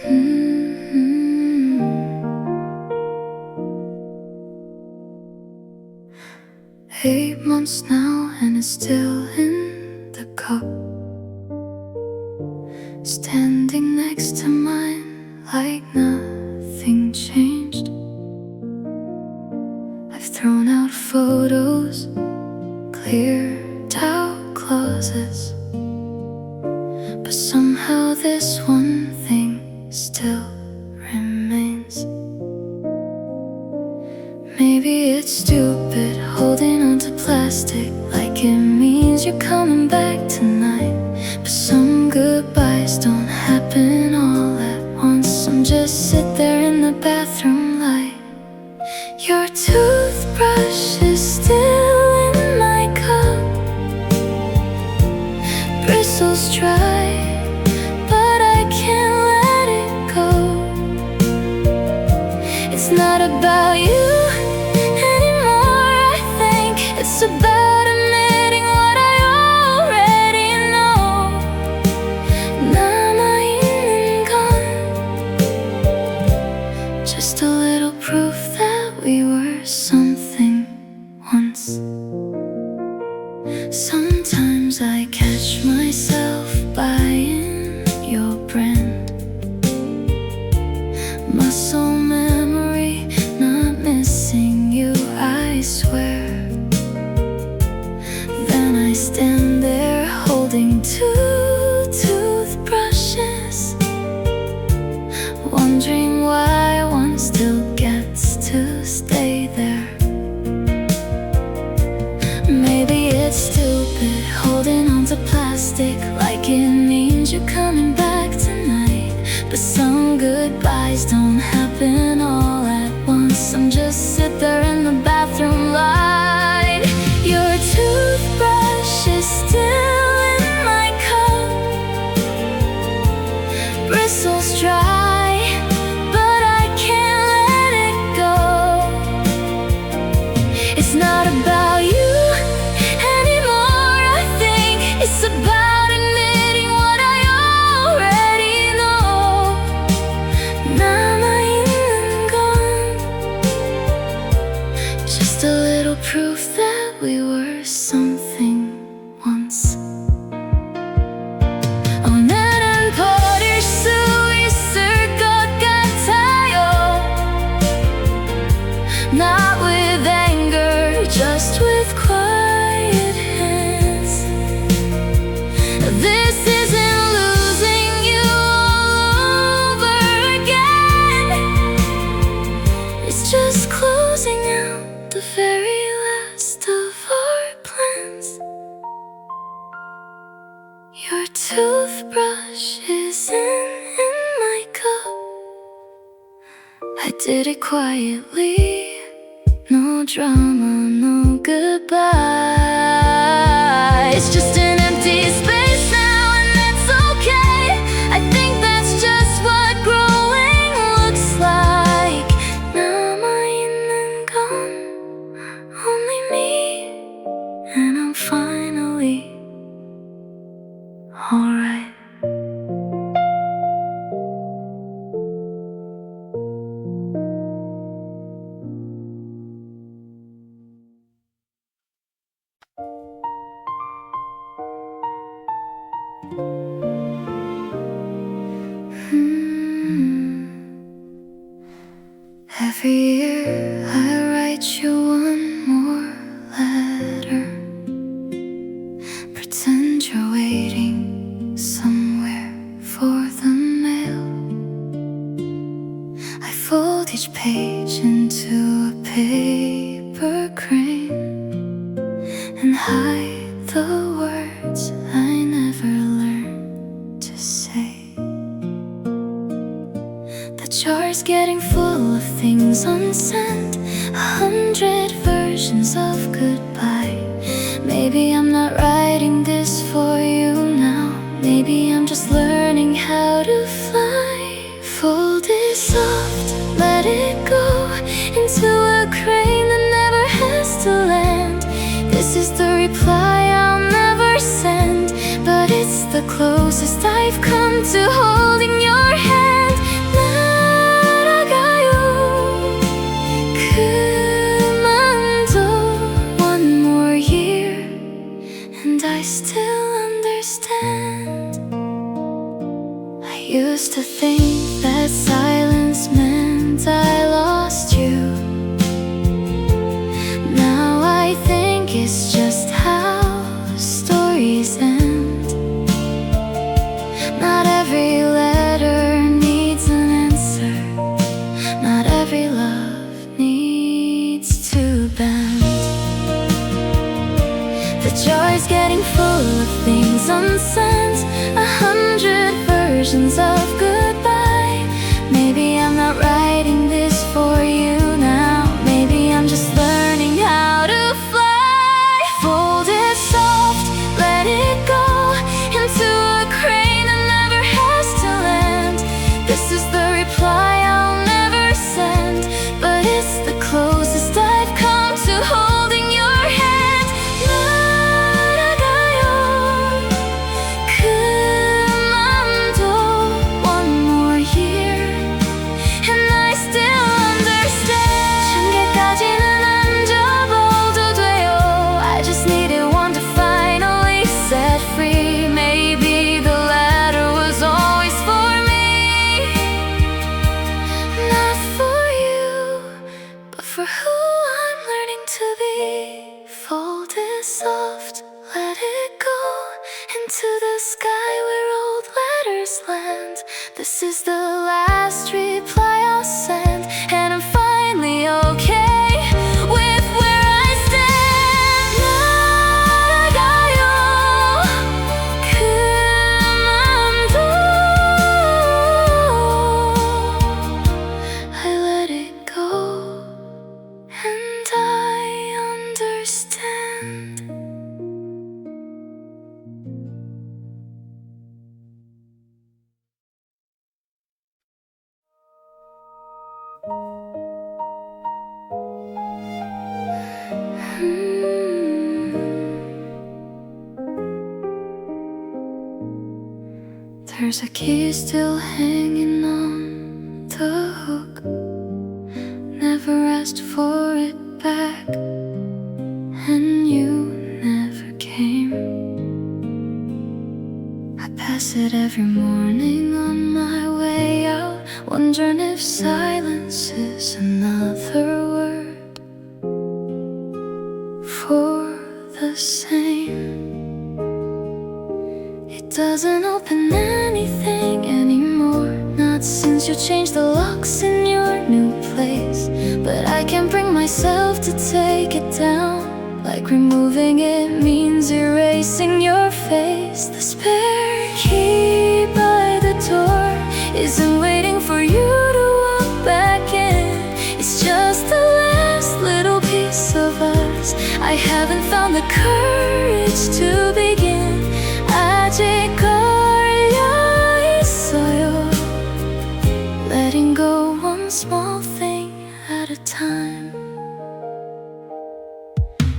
Mm-hmm. 8 months now and it's still in the cup, standing next to mine like nothing changed. I've thrown out photos, cleared out closets, but somehow this one thing still remains. Maybe it's stupid holding on to plastic like it means you're coming back tonight, but some goodbyes don't happen all at once. Some just sit there in the bathroom light. Your toothbrush is still in my cup, bristles dry, but I can't let it go. It's not about you anymore, I think. It's about admitting what I already know. 남아있는 건 just a little proof that we were something once. Sometimes I catch myself buying your brand, muscle memory, not missing you, I swear. Then I stand there holding 2 toothbrushes, wondering why one still gets to stay there. Maybe it's stupid holding on to plastic like it means you're coming back tonight, but some goodbyes don't happen all at once. Some just sit there in the bathroom light. Your toothbrush is still in my cup, bristles dry, but I can't let it go. It's not about you anymore, I think. It's about admitting what I already know. 남아있는 건 just a little proof that we were something once. 오늘은 버릴 수 있을 것 같아요. Not with anger, just with quiet hands. This isn't losing you all over again. It's just closing out the very last of our plans. Your toothbrush is in my cup. I did it quietly, no drama, no goodbye. It's just an empty space now and that's okay. I think that's just what growing looks like. 남아있는 건 only me, and I'm finally alright. Every year I write you one more letter, pretend you're waiting somewhere for the mail. I fold each page into a paper crane and hide the words I never learned to say. The jar's getting full of things unsent, 100 versions of goodbye. Maybe I'm not writing this for you now. Maybe I'm just learning how to fly. Fold it soft, let it go into a crane that never has to land. This is the reply I'll never send, but it's the closest I've come to holding your hand. I still understand. I used to think that silence meant I lost you. Now I think it's just how stories end. Not every letter needs an answer. Not every love needs to bend. The jar's getting full of things unsent, 100 versions of goodbye. Maybe I'm not writing this for you now. Maybe I'm just learning how to fly. Fold it soft, let it go into a crane that never has to land. This is the reply I'll never send, but it's the closest I've come to holding your hand. For who I'm learning to be. Fold it soft, let it go into the sky where old letters land. This is the last reply I'll send, and I'm finally okay with where I stand. 나아가요. 그만둬. I let it go. And I understand. There's a key still hanging on the hook. Never asked for it back, and you never came. I pass it every morning on my way out, wondering if silence is another word for the same. It doesn't open anything anymore, not since you changed the locks in your new place. But I can't bring myself to take it down, like removing it means erasing your face. The spare key by the door isn't waiting for you to walk back in. It's just the last little piece of us. I haven't found the courage to begin. 아직 걸려 있어요. Letting go one small thing at a time.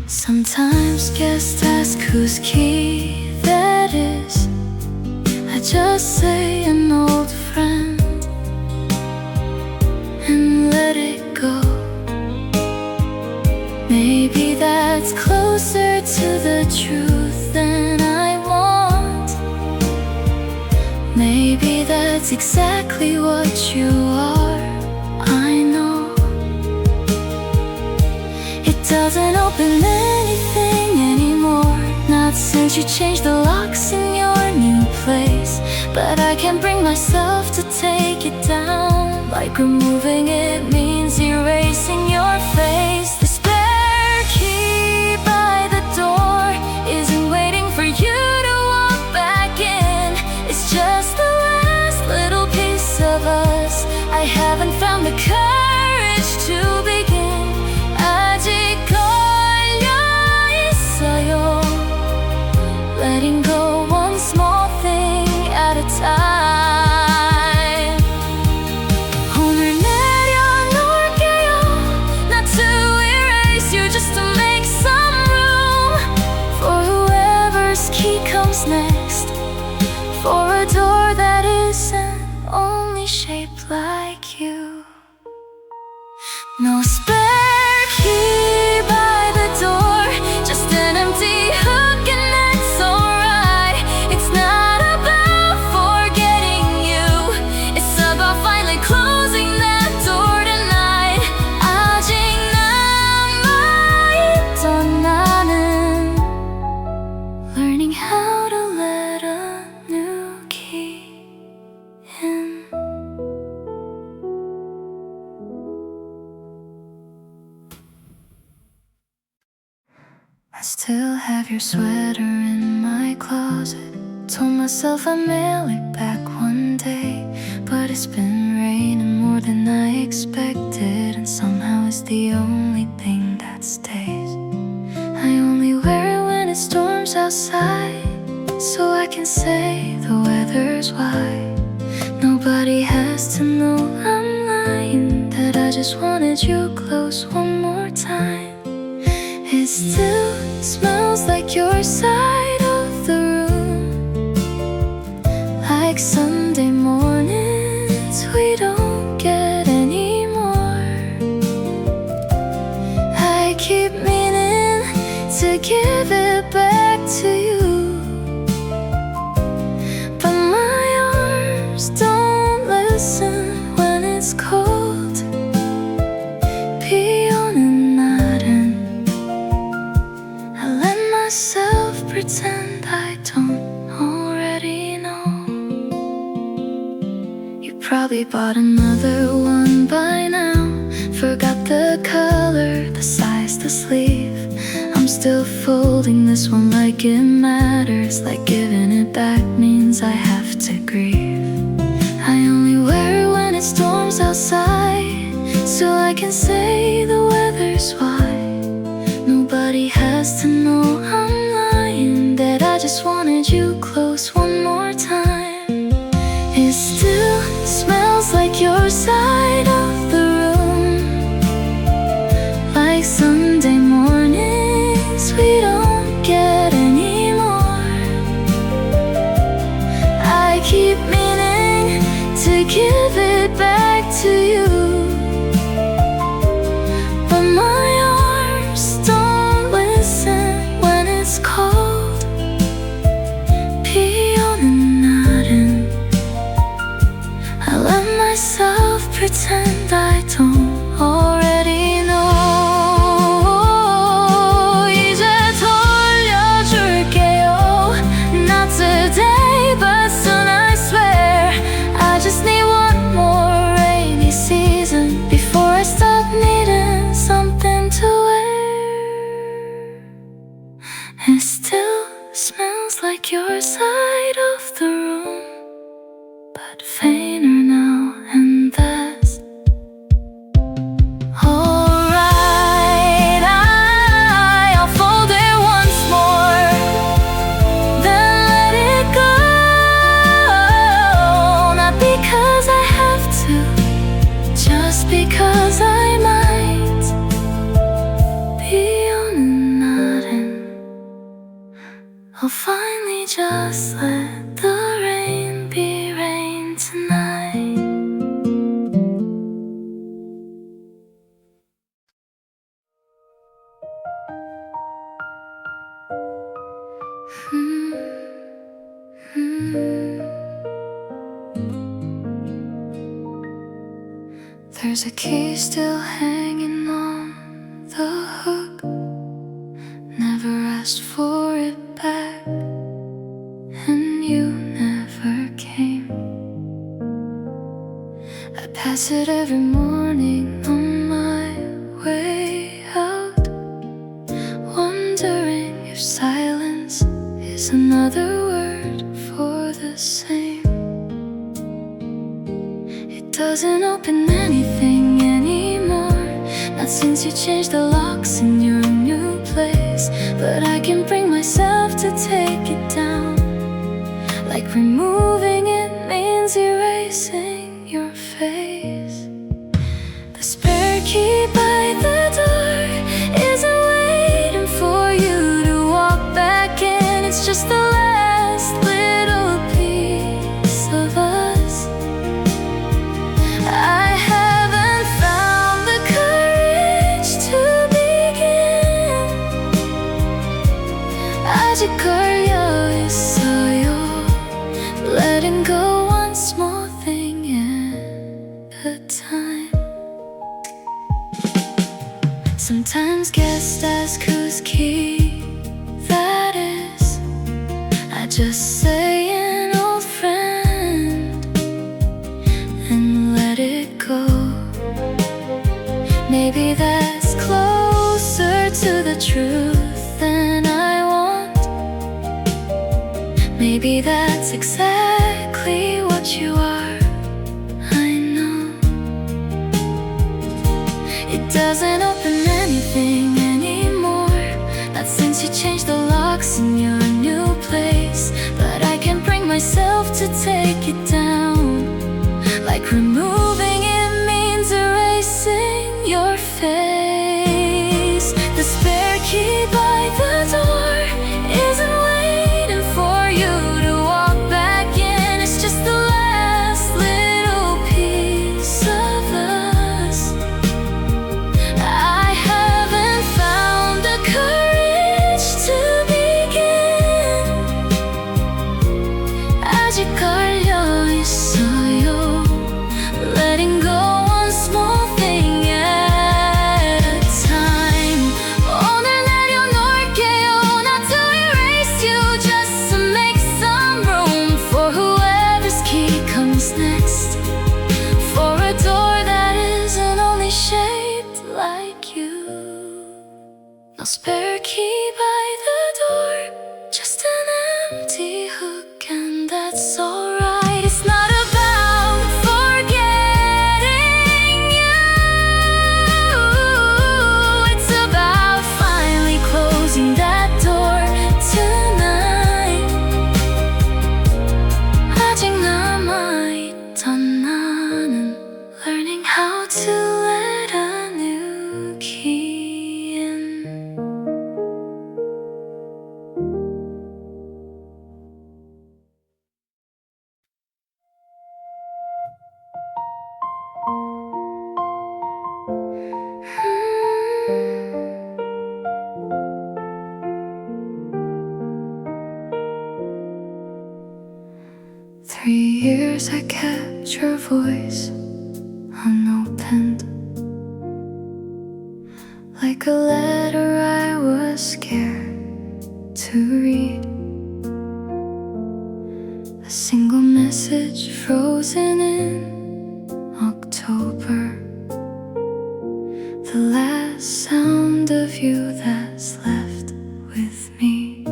Sometimes guests ask whose key that is. I just say an old friend and let it go. Maybe that's closer to the truth than I want. Maybe that's exactly what you are. I know it doesn't open anything anymore, not since you changed the locks in your new place. But I can't bring myself to take it down, like removing it means erasing your face. The spare key by the door isn't waiting for you to walk back in. It's just the last little piece of us. I haven't found the courage to begin. 아직 걸려 있어요. Letting go one small thing at a time. 오늘 내려놓을게요. Not to erase you, just to make some room for whoever's key comes next. For a door that isn't only shaped like you. No spare key by the door, just an empty hook, and that's all learning how to let a new key in. I still have your sweater in my closet. Told myself I'd mail it back one day, but it's been raining more than I expected, and somehow it's the only thing that stays. I only wear it when it storms outside, so I can say the weather's wide. Nobody has to know I'm lying, that I just wanted you close one more time. It still smells like your side of the room, like Sunday mornings we don't get anymore. I keep meaning to give it back to you, but my arms don't listen when it's cold. Pretend I don't already know. You probably bought another one by now, forgot the color, the size, the sleeve. I'm still folding this one like it matters, like giving it back means I have to grieve. I only wear it when it storms outside, so I can say the weather's wide. Nobody has to know I'm lying, that I just wanted you close one more time. It still smells like your side of the room, like Sunday mornings we don't get anymore. I keep meaning to give it back to you, but my arms don't listen when it's cold. Pretend I don't already know. 이제 돌려줄게요. Not today, but soon I swear. I just need one more rainy season before I stop needing something to wear. It still smells like your side of the room, but fainter now, and that's alright. I'll fold it once more, then let it go. Not because I have to, just because I might be on and nodding. I'll finally just let the rain be rain tonight. There's a key still hanging on the hook. Never asked for it back, and you never came. I pass it every morning on my way out, wondering if silence is another word for the same. It doesn't open anything anymore, not since you changed the locks in your new place. But I can bring myself to take it down, like removing it means erasing your face. The spare key by the door isn't waiting for you to walk back in. It's just the last little piece of us. I haven't found the courage to begin. 아직 걸려 있어요, letting go one small thing at a time. Sometimes guests ask whose key that is. just say an old friend and let it go. Maybe that's closer to the truth than I want. Maybe that's exactly what you are, I know. It doesn't open anything anymore, not since you changed the locks in your new place. But I can't bring myself to take it down. Like removing it means erasing your face. The spare key by the door isn't waiting for you to walk back in. It's just the last little piece of us. I haven't found the courage to begin. 아직 걸려 있어요. Letting go one small thing at a time. 오늘 내려놓을게요. Not to erase you, just to make some room for whoever's key comes next. For a door that isn't only shaped like you. No spare key by the door, just an empty hook, and that's alright. It's not about forgetting you. It's about finally closing that door tonight. 아직 남아있던 나는 learning how to let a new key in. Three years I kept your voice unopened, like a letter I was scared to read. A single message frozen in October, the last sound of you that's left with me.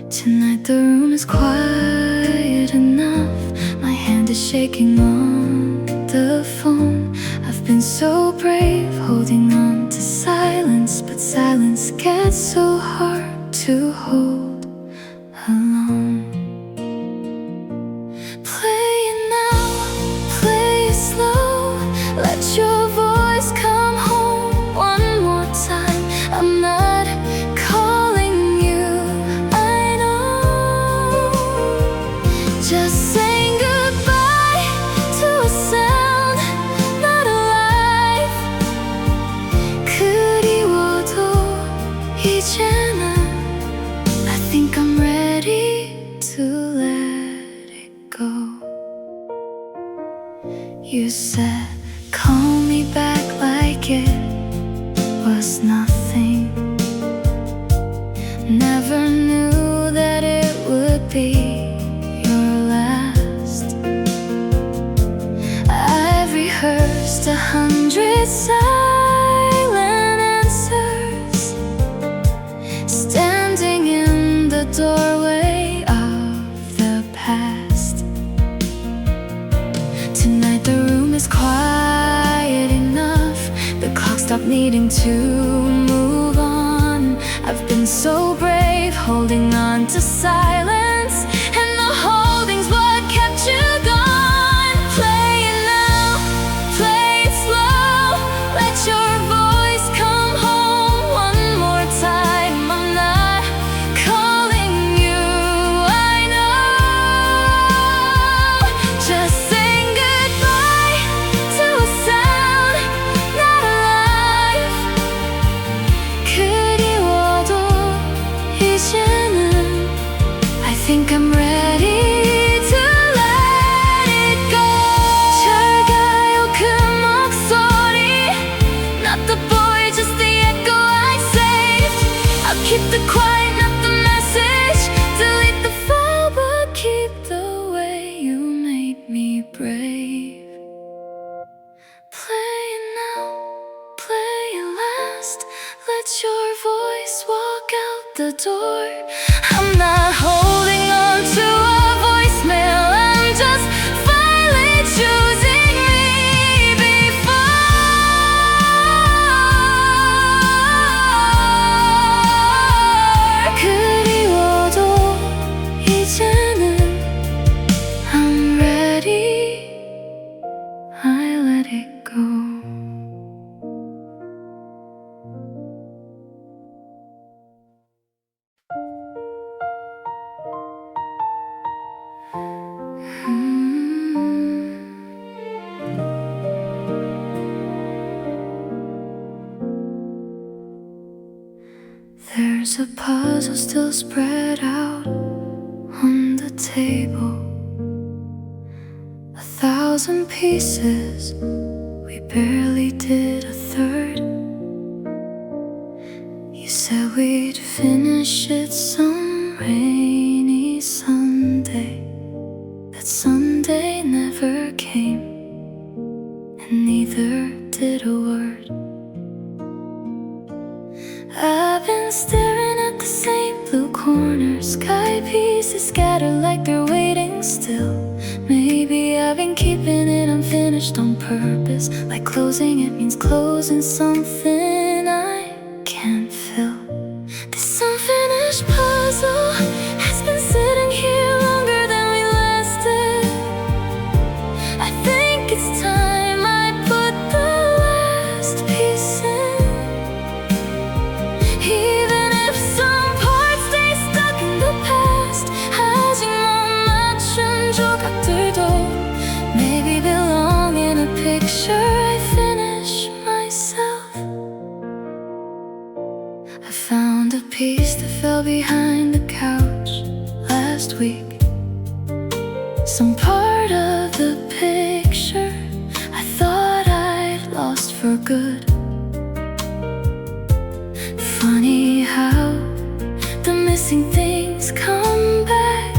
Tonight the room is quiet enough. My hand is shaking on the phone. I've been so brave holding on to silence, but silence gets so hard to hold alone. Play it now, play it slow. Let your voice come home one more time. I'm not calling you, I know. Just saying goodbye to a sound not alive. 그리워도 이제는 I think I'm ready to let it go. You said call me back like it was nothing. Never knew that it would be your last. I've rehearsed 100 silent answers, standing in the doorway of the past. Tonight the room is quiet enough. The clock stopped needing to move on. I've been so brave holding on to silence, and the holding's what kept you gone. Play it now, play it slow. Let your voice come home one more time. I'm not calling you, I know. Just saying goodbye to a sound not alive. 그리워도 이제는 I think I'm ready to let it go. 잘 가요 그 목소리, not the boy, just the echo I saved. I'll keep the quiet, not the message. I'm not holding on to a voicemail, I'm just finally choosing me before. 그리워도 이제는 I'm ready, I let it go. There's a puzzle still spread out on the table, 1,000 pieces, we barely did a third. You said we'd finish it some rainy Sunday. That Sunday never came, and neither did a word. I've been staring at the same blue corner, sky pieces scattered like they're waiting still. Maybe I've been keeping it unfinished on purpose, like closing it means closing something I can't fill. This unfinished puzzle has been sitting here longer than we lasted. I think it's time I put the last piece in. Even if some parts stay stuck in the past, 아직 못 맞춘 조각들도 maybe belong in a picture I finish myself. I found a piece that fell behind the couch last week, some part of the picture I thought I'd lost for good. Funny how the missing things come back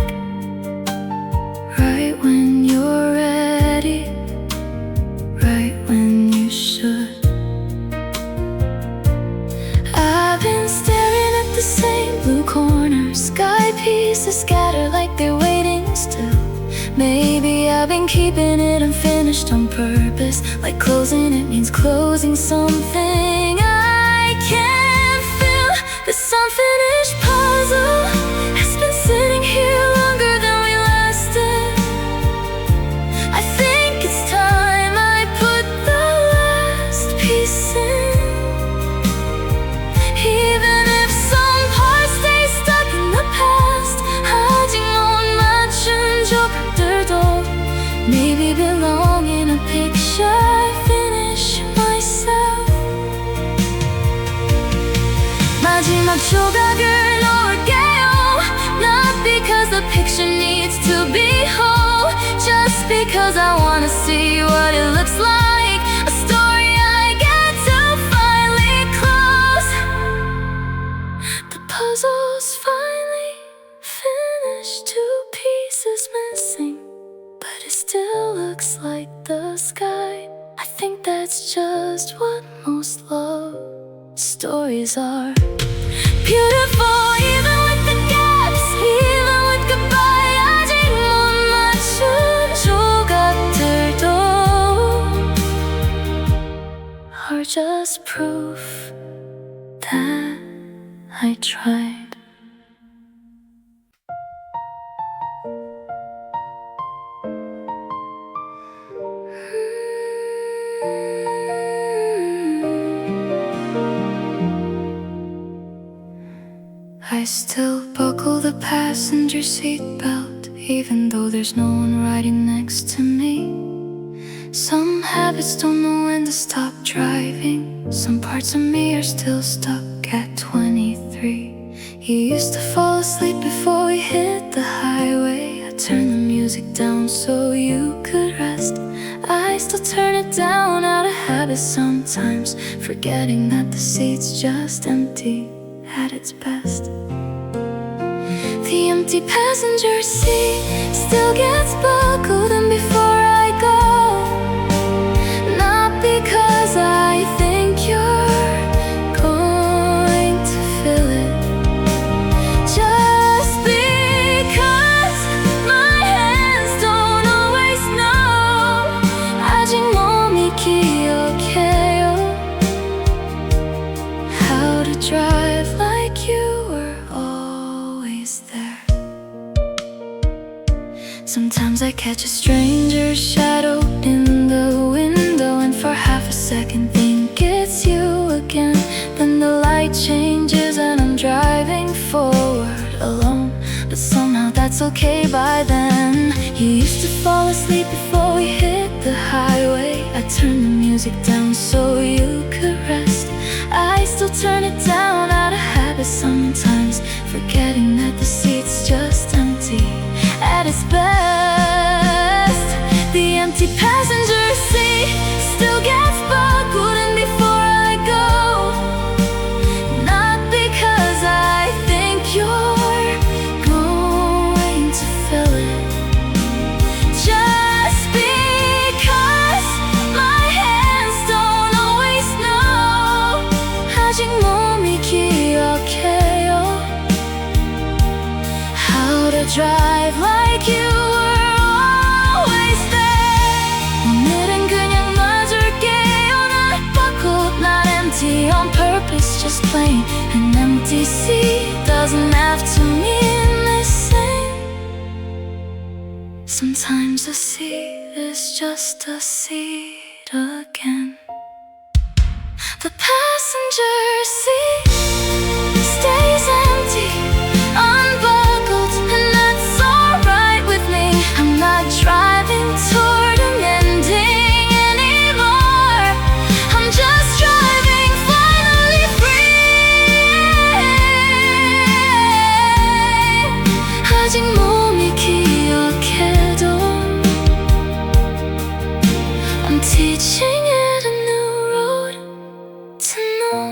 right when you're ready, right when you should. I've been staring at the same blue corner, sky pieces scattered like they're waiting still. Maybe I've been keeping it unfinished on purpose, like closing it means closing something I can't feel. This unfinished puzzle has been sitting here longer than we lasted. I think it's time I put the last piece in. Even if some parts stay stuck in the past, 아직 못 맞춘 조각들도 maybe belong in a picture I finish myself. 마지막 조각을 놓을게요, not because the picture needs to be whole, just because I wanna see what it looks like, a story I get to finally close. The puzzle's finally finished, 2 pieces missing, but it still looks like the sky. I think that's just what most love stories are. Beautiful even with the gaps, even with goodbye. 아직 못 맞춘 조각들도 are just proof that I tried. I still buckle the passenger seat belt, even though there's no one riding next to me. Some habits don't know when to stop driving. Some parts of me are still stuck at 23. You used to fall asleep before we hit the highway. I turned the music down so you could rest. I still turn it down out of habit sometimes, forgetting that the seat's just empty at its best. The empty passenger seat still gets buckled in before I go. Not because I think you're going to fill it, just Sometimes I catch a stranger's shadow in the window, and for half a second think it's you again. Then the light changes and I'm driving forward alone, but somehow that's okay by then. You used to fall asleep before we hit the highway. I turned the music down so you could rest. I still turn it down out of habit sometimes, forgetting that the seat's just empty at its best. The empty passenger seat still gets buckled in before I go. Not because I think you're going to fill it, just because my hands don't always know. 아직 몸이 기억해요 how to drive like you were always there. 오늘은 그냥 놔줄게요. Not buckled, not empty on purpose, just plain an empty seat doesn't have to mean the same. Sometimes a seat is just a seat again. The passenger seat stays empty, unbuckled, and that's alright with me. I'm not driving toward an ending anymore. I'm just driving finally free. 아직 몸이 기억해도 I'm teaching it a new road to know.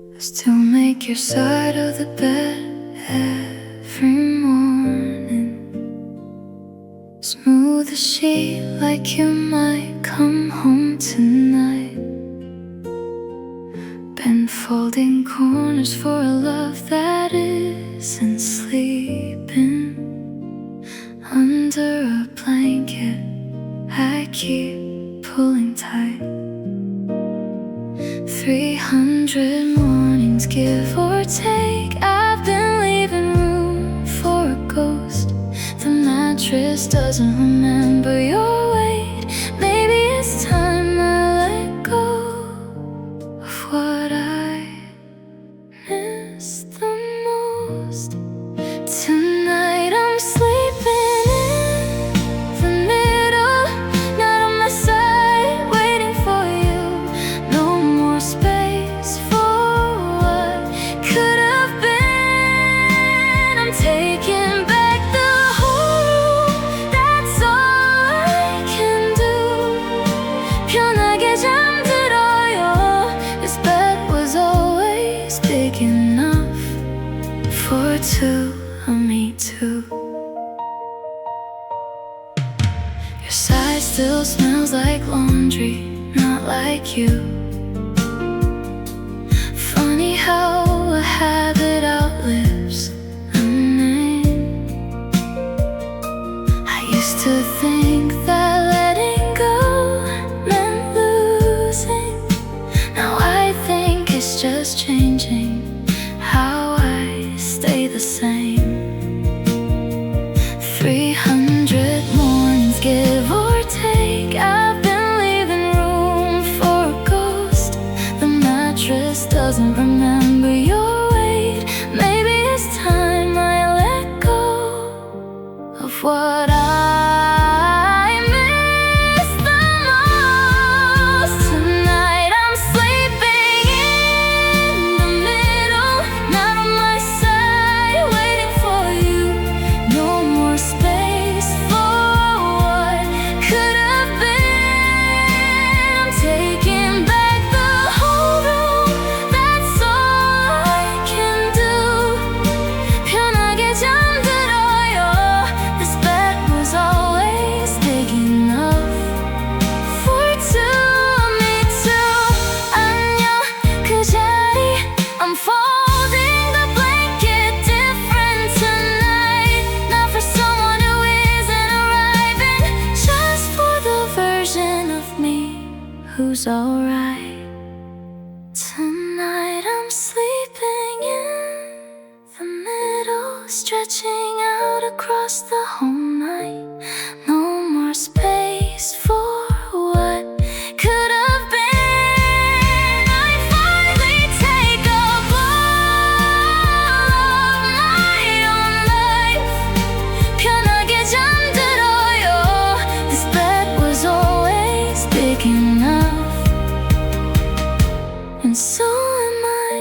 I still make your side of the bed every morning. Smooth the sheet like you might come home tonight. Been folding corners for a love that isn't sleeping. Under a blanket I keep pulling tight. 300 mornings, give or take, I've been leaving room for a ghost. The mattress doesn't remember your weight. Maybe it's time I let go of what I miss the most. Tonight I'm sleeping in the middle, not on my side, waiting for you. No more space for what could have been. I'm taking back the whole room, that's all I can do. 편하게 잠들어요. This bed was always big enough for two of me too. Your side still smells like laundry, not like you. Funny how a habit outlives a name. I used to think that letting go meant losing. Now I think it's just changing how I stay the same. 300 mornings, give or take, I've been leaving room for a ghost. The mattress doesn't remember who's alright. Tonight I'm sleeping in the middle, stretching out across the whole night. No more space for what could have been. I finally take a blow of my own life. 편하게 잠들어요. This bed was always big enough, and so am I.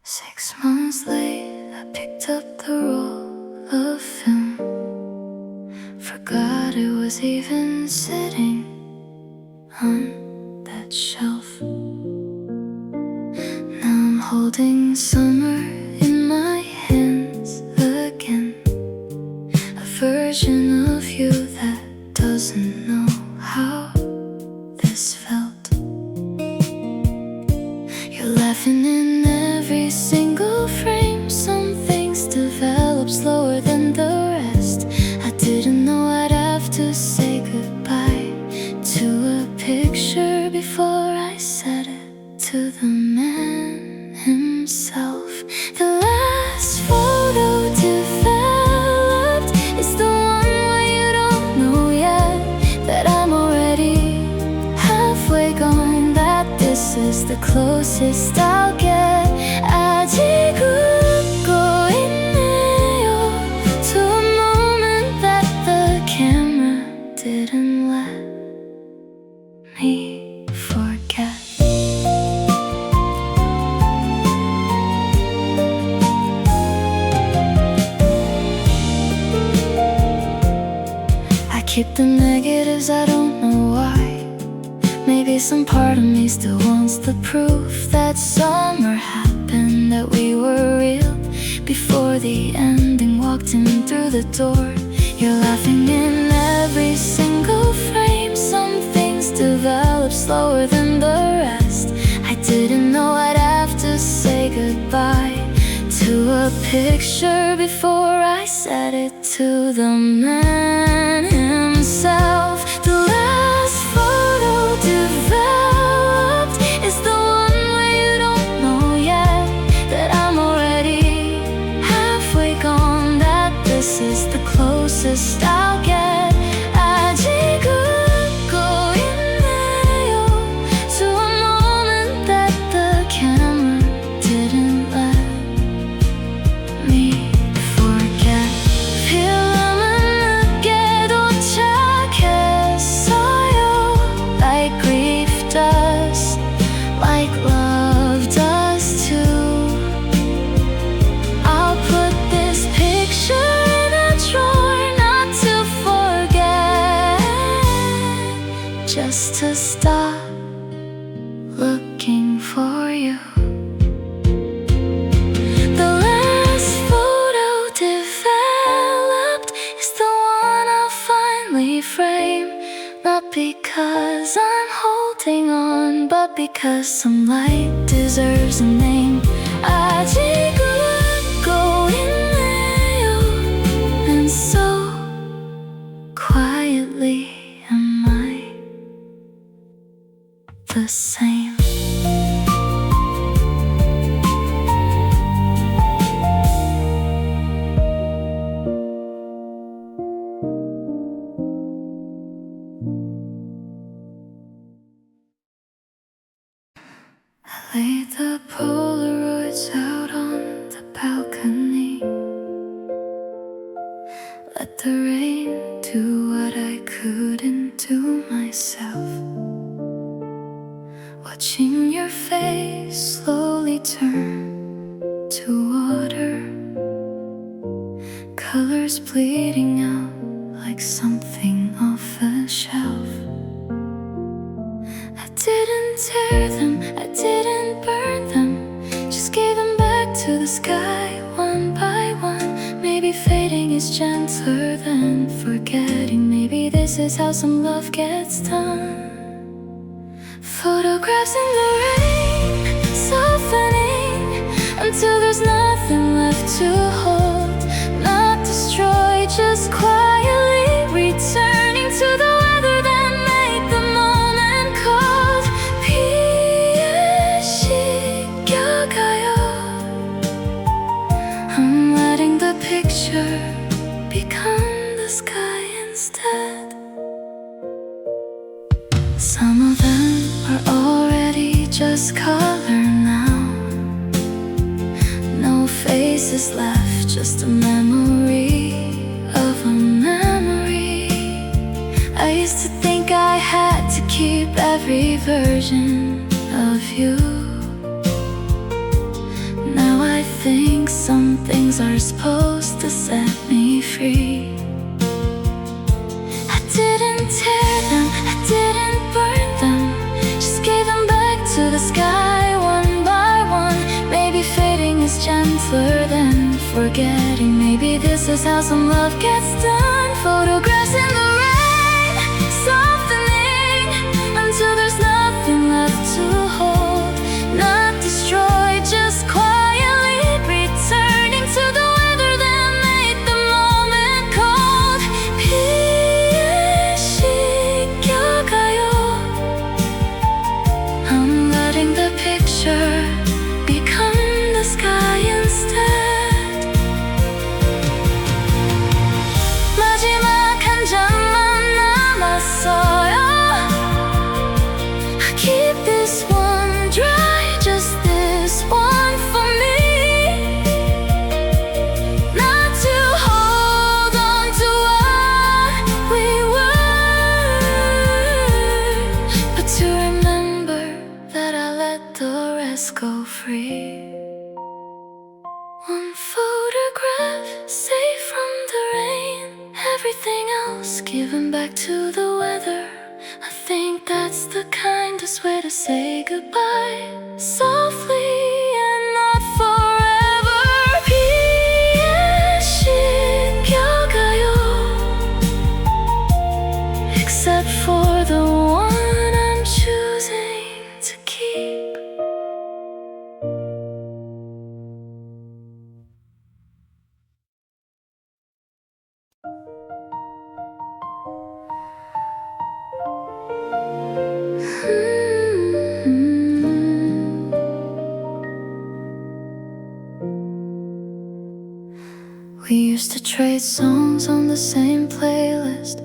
Six months late, I picked up the roll of film. Forgot it was even sitting on that shelf. Now I'm holding summer in my hands again, a version of you that doesn't know how this felt. You're laughing in every single frame. Some things develop slower than the rest. I didn't know I'd have to say goodbye to a picture before I said it to the man himself. The last photo developed is the one where you don't know yet that I'm already halfway gone, that this is the closest I'll get. 아직 웃고 있네요 to a moment that the camera didn't let me forget. I keep the negatives, I don't know why. Maybe some part of me still wants the proof that summer happened, that we were real before the ending walked in through the door. You're laughing in every single frame. Some things develop slower than the rest. I didn't know I'd have to say goodbye to a picture before I said it to the man himself. The last photo developed is the one where you don't know yet that I'm already halfway gone, that this is the closest I'll get. 아직 웃고 있네요 to a moment that the camera didn't let me forget. 필름은 늦게 도착했어요, like grief does, like love does too. I'll put this picture in a drawer, not to forget, just to stop looking for you. The last photo developed is the one I'll finally frame, not because I'm holding on, but because some light deserves a name. 아직 웃고 있네요, and so quietly am I the same. I laid the Polaroids out on the balcony, let the rain do what I couldn't do myself. Watching your face slowly turn to water, colors bleeding out like something off a shelf. I didn't tear them, I didn't burn them, just gave them back to the sky one by one. Maybe fading is gentler than forgetting. Maybe this is how some love gets done. Photographs in the rain, to hold, not destroy, just quietly returning to the weather that made the moment cold. 피에 씻겨가요. I'm letting the picture become the sky instead. Some of them are already just color now. No faces left, just a memory of a memory. I used to think I had to keep every version of you. Now I think some things are supposed to set me free. I didn't tear them, I didn't burn them, just gave them back to the sky one by one. Maybe fading is gentler than forgetting. Maybe this is how some love gets done. Photographs in the rain, softening until there's nothing left to hold, not destroyed, just quietly returning to the weather that made the moment cold. 피에 씻겨가요. I'm letting the picture become the sky instead. 마지막 한 잔만 남았어요. I keep this one dry, just this one for me. Not to hold on to what we were, but to remember that I let the rest go free. One photograph, safe from the rain, everything else given back to the weather. I think that's the kindest way to say goodbye, softly and not forever. 피에 씻겨가요. Except for the one I'm choosing to keep. We used to trade songs on the same playlist,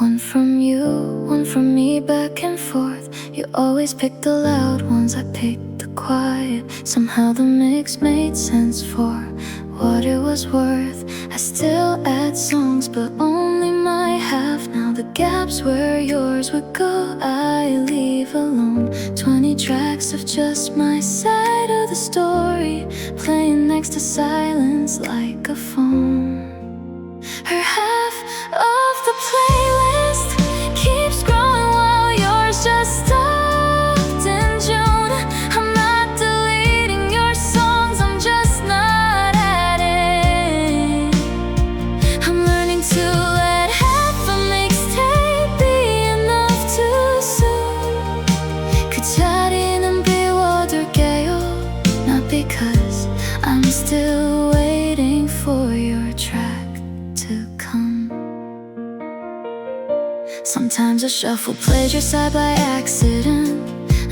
one from you, one from me, back and forth. You always picked the loud ones, I picked the quiet. Somehow the mix made sense for what it was worth. I still add songs, but only my half. Now the gaps where yours would go, I leave alone. 20 tracks of just my side of the story, playing next to silence like a phone. Her half of the playlist keeps growing while yours just stopped in June. I'm not deleting your songs, I'm just not adding. I'm learning to let half a mixtape be enough too soon. 그 자리는 비워둘게요. Not because I'm still waiting for your track to come. Sometimes I shuffle plays your side by accident,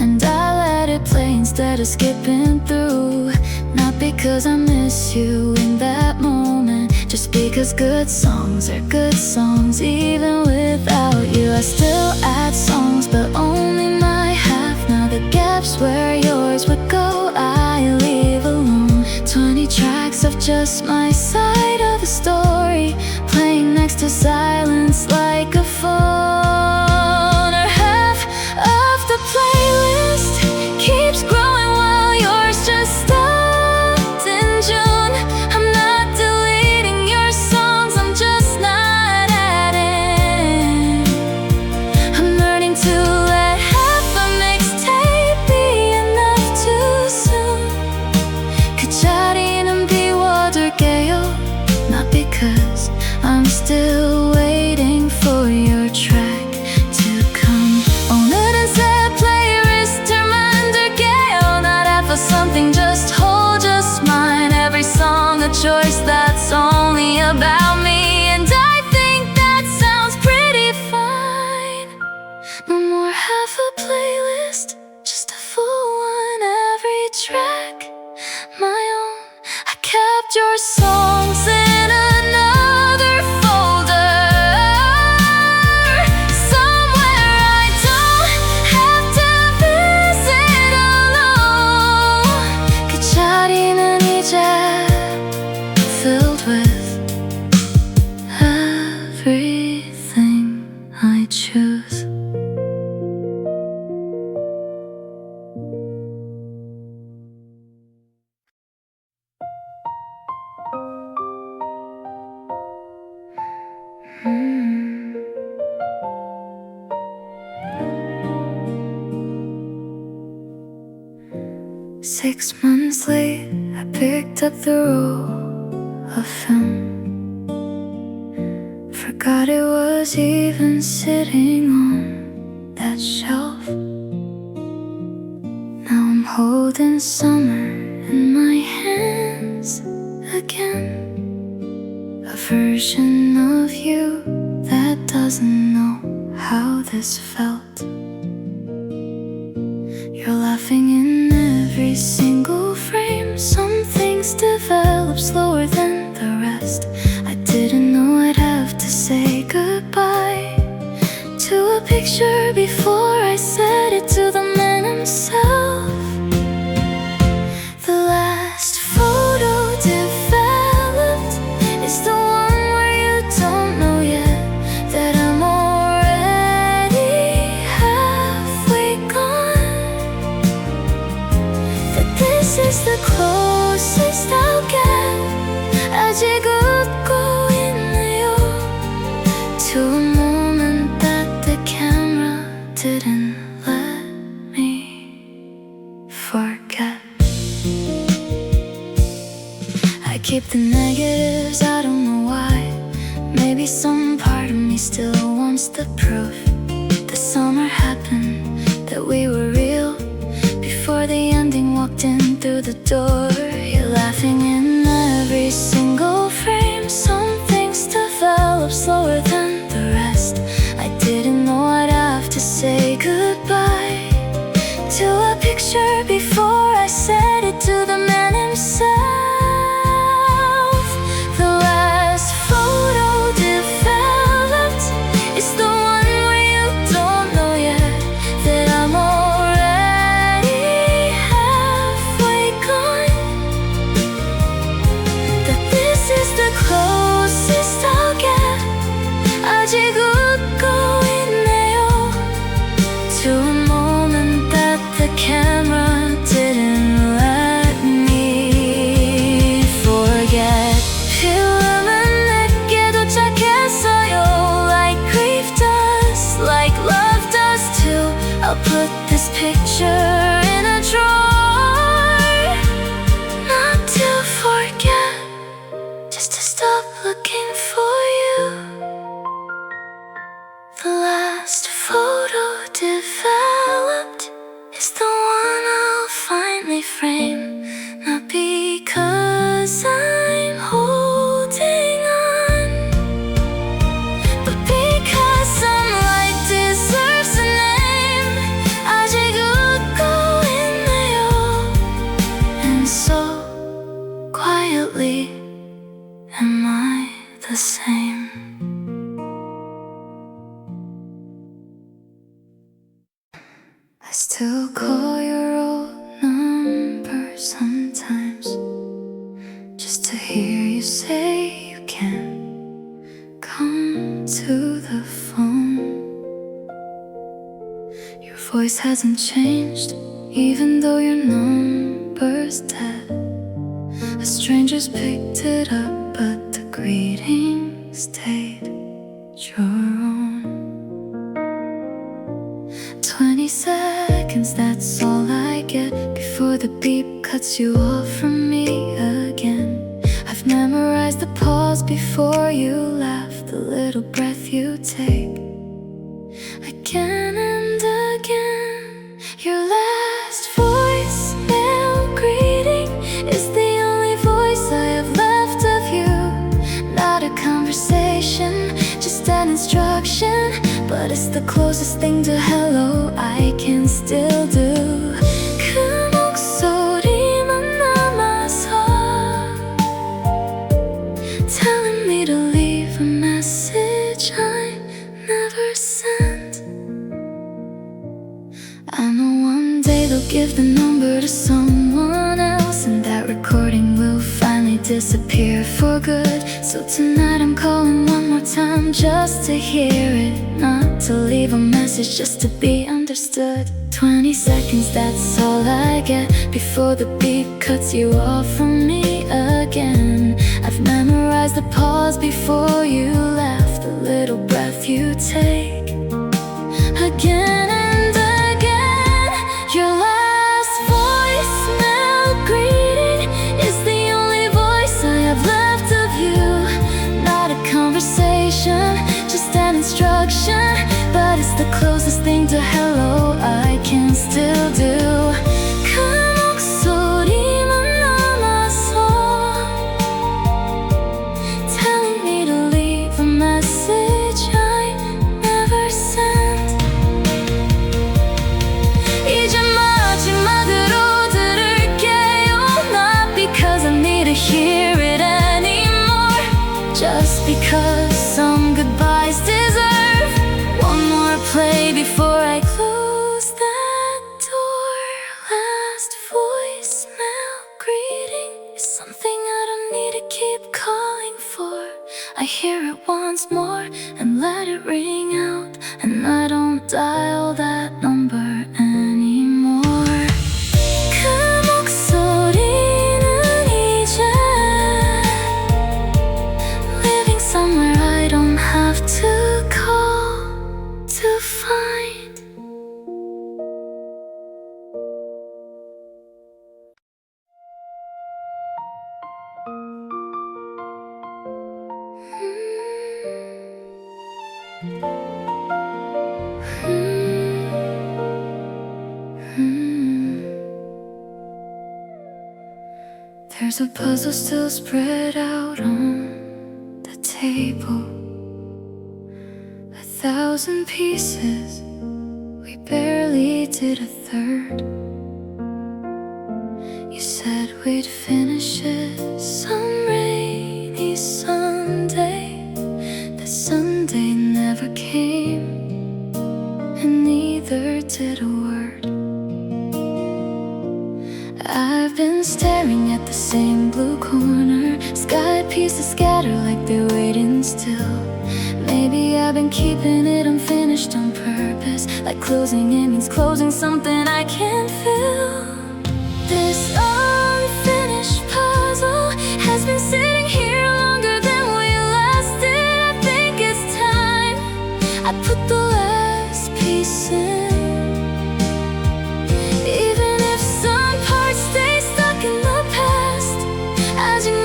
and I let it play instead of skipping through. Not because I miss you in that moment, just because good songs are good songs even without you. I still add songs, but only my half. Now the gaps where yours would go, I leave alone. 20 tracks of just my side of the story, playing next to silence like a phone. Or half of the playlist keeps growing while yours just stopped in June. I'm not deleting your songs, I'm just not adding. I'm learning to let half a mixtape be enough too soon. 그 자리는 비워둘게요. Not because I'm still waiting choice that's only about me. And I think that sounds pretty fine. No more half a playlist, just a full one, every track my own. I kept your songs in another folder, somewhere I don't have to visit alone. 그자리는 이제 filled with everything I choose. Six months late, I picked up the roll of film. Forgot it was even sitting on that shelf. Now I'm holding summer in my hands again. A version of you that doesn't know how this felt. You're laughing in every single frame. Some things develop slower than the rest. I didn't know I'd have to say goodbye to a picture before I said it to the man himself. The last photo developed is the one where you don't know yet that I'm already halfway gone. That this is the closest I'll get. 아직 웃고 있네요 to a moment that the camera didn't let me forget. I keep the negatives, I don't know why. Maybe some part of me still wants the proof the summer happened, that we were real before the ending walked in through the door. You're laughing in every single frame. Some things develop slower than the rest. I didn't know I'd have to say goodbye to a picture before I said it to the man himself. The last photo developed is the one where you don't know yet that I'm already halfway gone. That this is the closest I'll get. 아직 웃고 있네요 to a moment that the camera didn't let me forget. 필름은 내게 도착했어요, like grief does, like love does too. I'll put this picture in a drawer, not to forget, just to stop looking for you. The last photo developed is the one I'll finally frame, not because I'm holding on, but because sunlight deserves a name. 아직 웃고 있네요, and so quietly am I the same. I still call your old number sometimes, just to hear you say you can't come to the phone. Your voice hasn't changed, even though your number's dead. A stranger's picked it up, but the greeting stayed your own. 20 seconds, that's all I get before the beep cuts you off from me again. I've memorized the pause before you laugh, the little breath you take again and again. Your last voicemail greeting is the only voice I have left thing to hello I can still do. 그 목소리만 남아서 telling me to leave a message I never sent. I know one day they'll give the number to someone else, and that recording will finally disappear for good. So tonight I'm calling one more time just to hear it, not to leave a message, just to be understood. 20 seconds, that's all I get before the beat cuts you off from me again. I've memorized the pause before you left, the little breath you take again and again. Your last voicemail greeting is the only voice I have left of you. Not a conversation, just an instruction, but it's the closest thing to hello I can still do. 그 목소리만 남아서 telling me to leave a message I never sent. 이제 마지막으로 들을게요, not because I need to hear it anymore, just because some goodbyes deserve one more play before I close that door. Last voicemail greeting is something I don't need to keep calling for. I hear it once more and let it ring out, and I don't dial that number anymore. 그 목소리는 이제 living somewhere I don't have to call to find. There's a puzzle still spread out on the table, 1,000 pieces, we barely did a third. You said we'd finish it some rainy Sunday. That Sunday never came, and neither did a word. I've been staring at the same blue corner, sky pieces scatter like they're waiting still. Maybe I've been keeping it unfinished on purpose, like closing it means closing something I can't feel. This unfinished puzzle has been sitting here longer than we lasted. I think it's time I put the last piece in. Even if some parts stay stuck in the past, 아직 못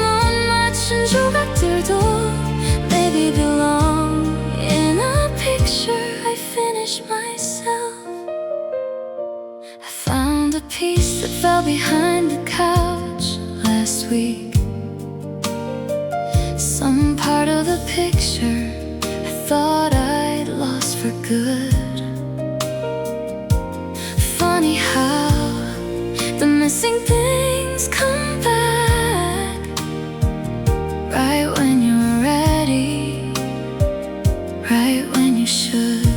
맞춘 조각들도 maybe belong in a picture I finished myself. I found a piece that fell behind the couch last week. Some part of the picture I thought I'd lost for good. Funny how the missing things come back right when you're ready, right when you should.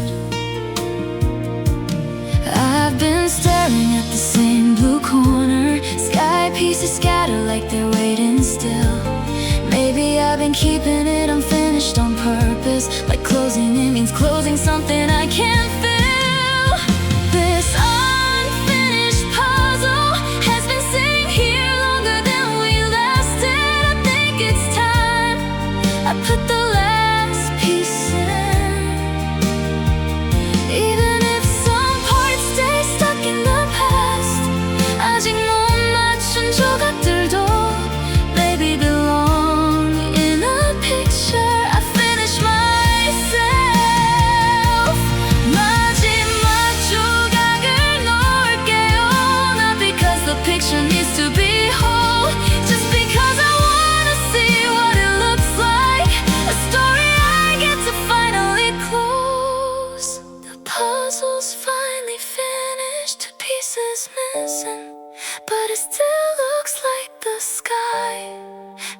I've been staring at the same blue corner, sky pieces scatter like they're waiting still. Maybe I've been keeping it unfinished on purpose, like closing it means closing something I can't feel. This unfinished puzzle has been sitting here longer than we lasted. I think it's time I put the last piece in. Even if some parts stay stuck in the past, 아직 못 맞춘 조각들도 is missing, but it still looks like the sky.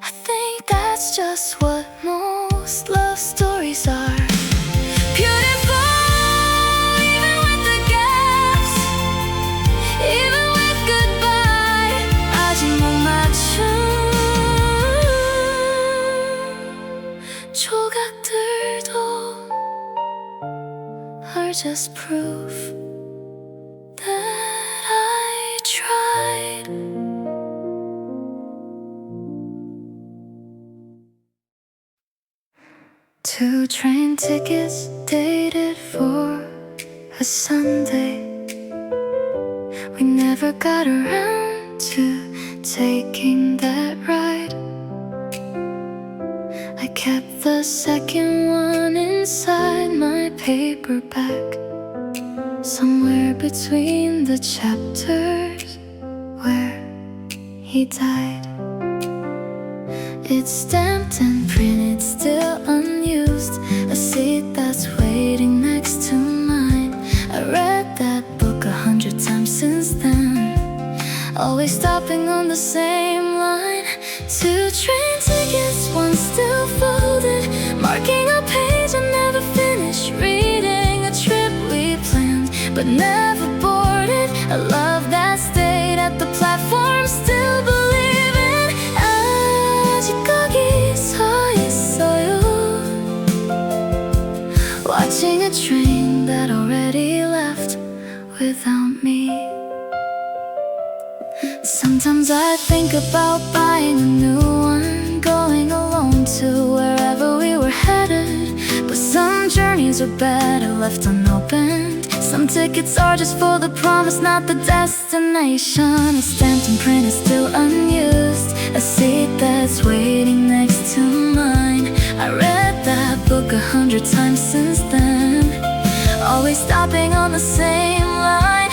I think that's just what most love stories are. Beautiful, even with the gaps, even with goodbye. 아직 못 맞춘 조각들도 are just proof that I tried. Two train tickets dated for a Sunday. We never got around to taking that ride. I kept the second one inside my paperback, somewhere between the chapters where he died. It's stamped and printed, still unused, a seat that's waiting next to mine. I read that book 100 times since then, always stopping on the same line. Two train tickets, one still folded, marking a page and never finished reading. A trip we planned but never boarded, a love that stayed at the platform, still believing. 아직 거기 서 있어요, watching a train that already left without me. Sometimes I think about buying a new one, going alone to wherever we were headed. But some journeys are better left unopened. Some tickets are just for the promise, not the destination. A stamped and printed, still unused, a seat that's waiting next to mine. I read that book 100 times since then, always stopping on the same line.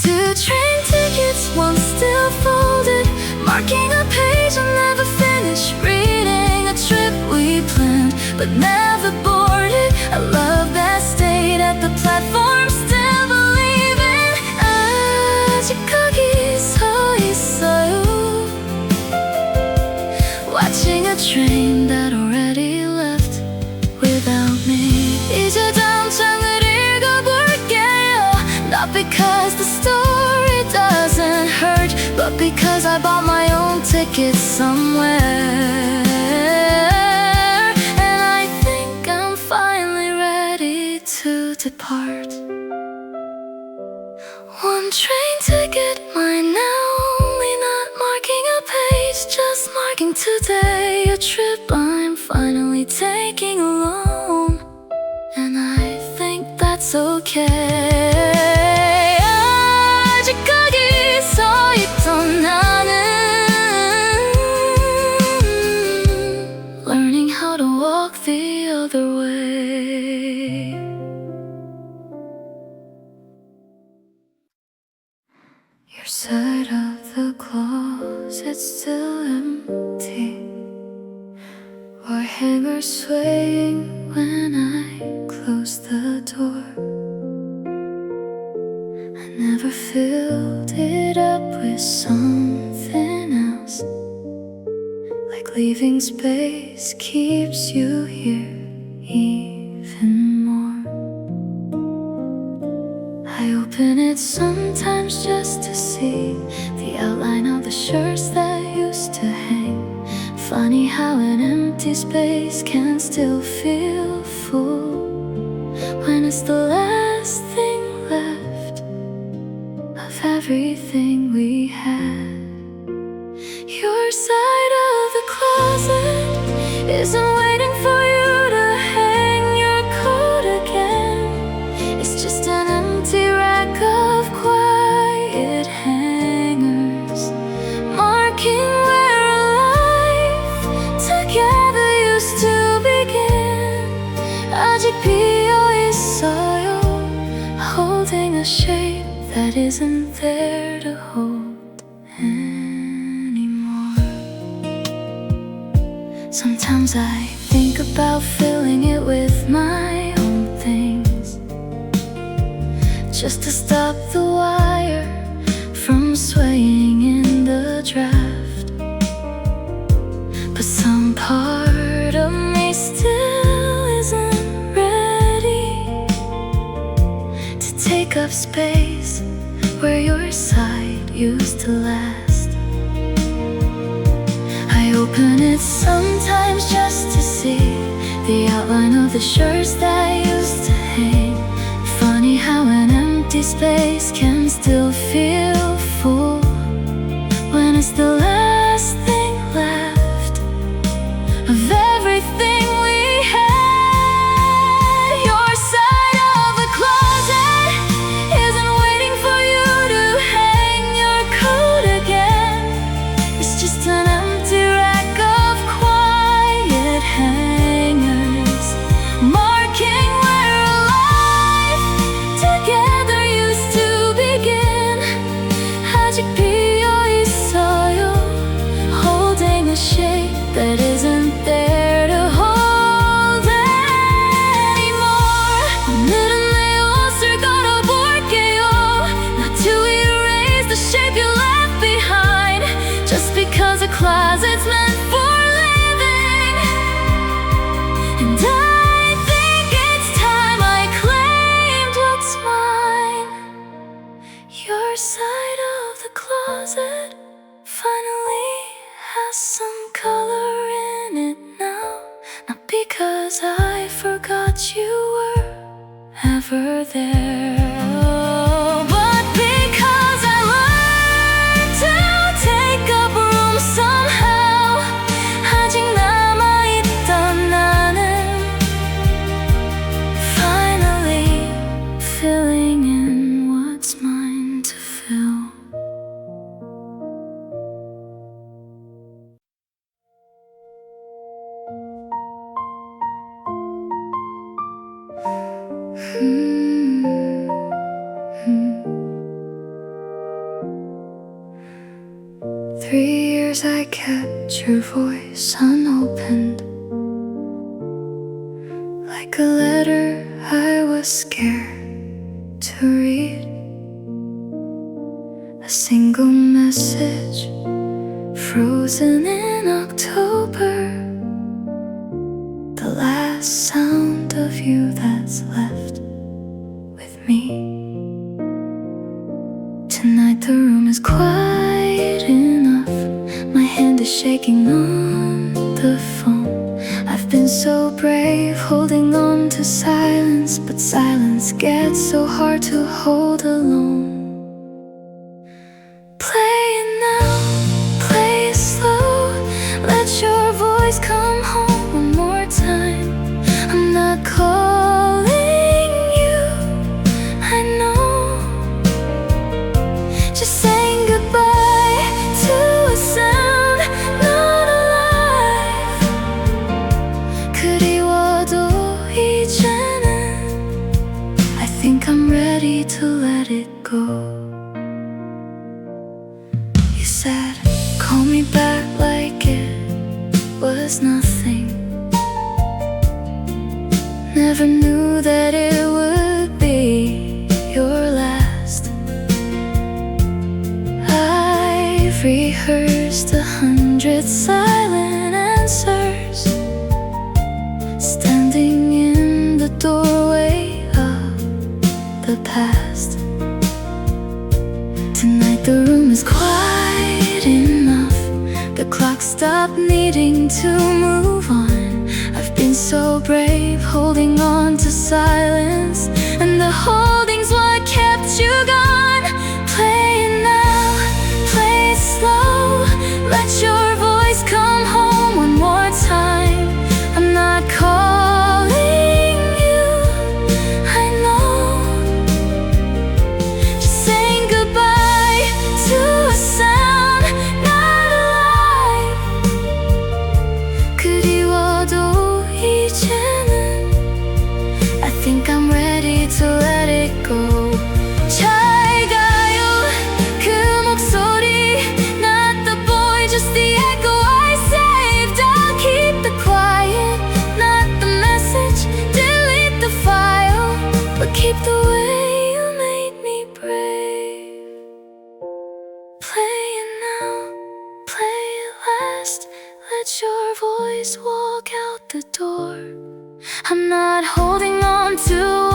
Two train tickets, one still folded, marking a page and never finished reading. A trip we planned but never boarded, a love that stayed at the platform, still believing. 아직 거기 서 있어요, watching a train that already left without me. 이제 다음 장을 읽어볼게요, not because the story doesn't hurt, but because I bought my own ticket somewhere. And I think I'm finally ready to depart. One train ticket, mine now, only not marking a page, just marking today. A trip I'm finally taking alone, and I think that's okay. 아직 거기 서 있던 나는, learning how to walk the other way. Your side of the closet's still empty, or hangers swaying when I close the door. I never filled it up with something else, like leaving space keeps you here even more. I open it sometimes just to see the outline of the shirts that used to hang. Funny how an empty space can still feel full when it's the last thing left of everything we had. Your side of the closet isn't waiting for you to hang your coat again. It's just an empty rack of quiet hangers, marking where a life together used to begin. 아직 비어 있어요, holding a shape that isn't there to hold anymore. Sometimes I think about filling it with my own things, just to stop the wire swaying in the draft, but some part of me still isn't ready to take up space where your side used to last. I open it sometimes just to see the outline of the shirts that used to hang. Funny how an empty space can still feel full when it's the last thing left of everything we had. Your side of the closet isn't waiting for you to hang your coat again. It's just an empty rack of quiet hangers, marking where a life together used to begin. 아직 비어있어요, holding a shape that isn't there to hold anymore. 오늘은 내 옷을 걸어볼게요, not to erase the shape you left behind, just because a closet's meant for living. And I think it's time I claimed what's mine. Your side of the closet finally has some color in it now. Not because I forgot you were ever there, but because I learned to take up room somehow. 아직 남아있던 나는 finally filling in what's mine to fill. Three years I kept your voice unopened, like a letter I was scared to read. A single message frozen in October, the last sound of you that's left with me. Tonight the room is quiet enough, my hand is shaking on the phone. I've been so brave holding on to silence, but silence gets so hard to hold alone. Play it now, play it slow, let your voice come home one more time. I'm not calling you, I know, just saying goodbye to a sound not alive. 그리워도 이제는 I think I'm ready to let it go. You said, call me back like it was nothing. Never knew that it would be your last. I've rehearsed 100 silent answers, standing in the doorway of the past. Tonight the room is quiet enough, the clock stopped needing to move on. I've been so brave holding on to silence, and the holding's what kept you gone. Play it now, play it slow, let your voice come home one more time. I'm not calling you, I know, just saying goodbye to a sound not alive. 그리워도 이제는 I think I'm ready to let it your voice walk out the door. I'm not holding on to